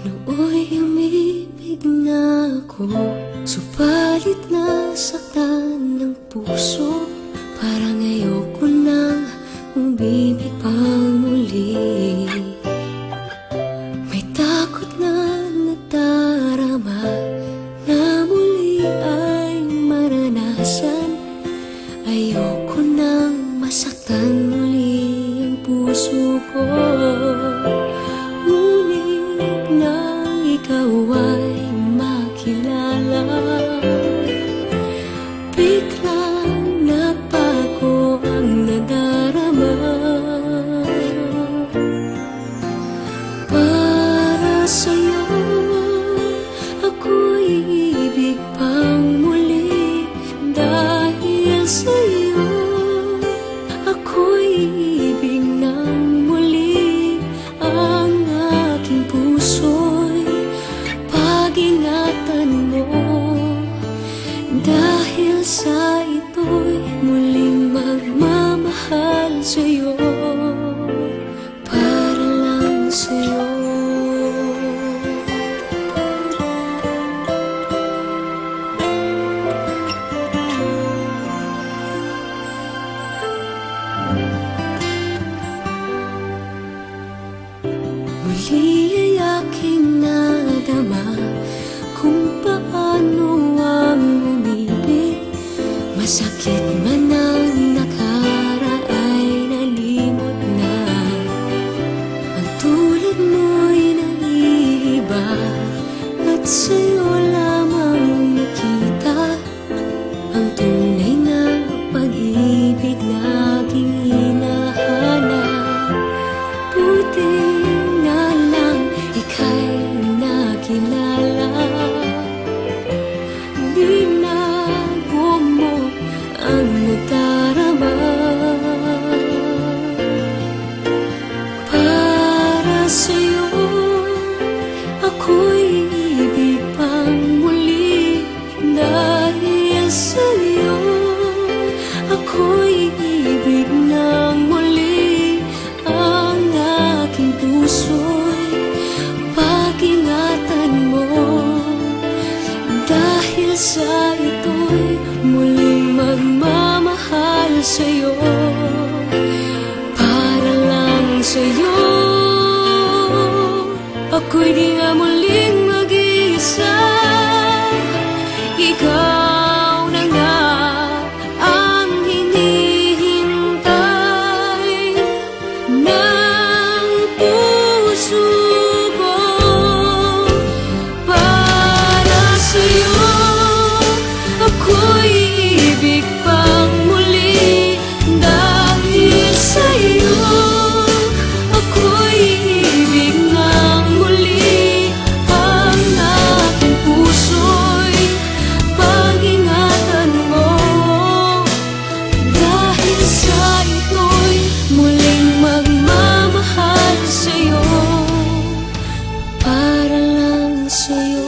Nooy umibig na ako, subalit nasaktan ng puso. Parang ayoko nang umibig pang muli. May takot na nadarama na muli ay maranasan. Ayoko nang masaktan muli ang puso ko. Ngunit nang ikaw ay makilala, biglang nagbago ang nadarama. Para sa'yo ako'y ibig pang muli. Dahil sa'yo ako'y ibig ng muli. Ang aking puso'y pag-ingatan mo. Dahil sa ito'y muling magmamahal sa'yo, para lang sa'yo. Muli ay aking nadama kung paano ang umibig. Masakit man ang nakaraan nalimot na. Ang tulad mo'y naiiba at sa'yo lamang nakita ang tunay na pag-ibig na aking hinahanap. Buti nga lang ika'y nakilala. Binago mo ang nadarama. Para sa'yo ako'y ibig pang muli. Dahil sa'yo ako'y ibig ng muli. Ang aking puso'y pag-ingatan mo. Dahil sa ito'y muling magmamahal sa'yo, para lang sa'yo. Ako'y di nga muling mag-iisa. Ikaw na nga ang hinihintay ng puso ko. Para sa'yo ako'y ibig pang muli. Dahil sa'yo ako'y ibig ng muli. Ang aking puso'y pag-ingatan mo. Dahil sa ito'y muling magmamahal sa'yo, para lang sa'yo.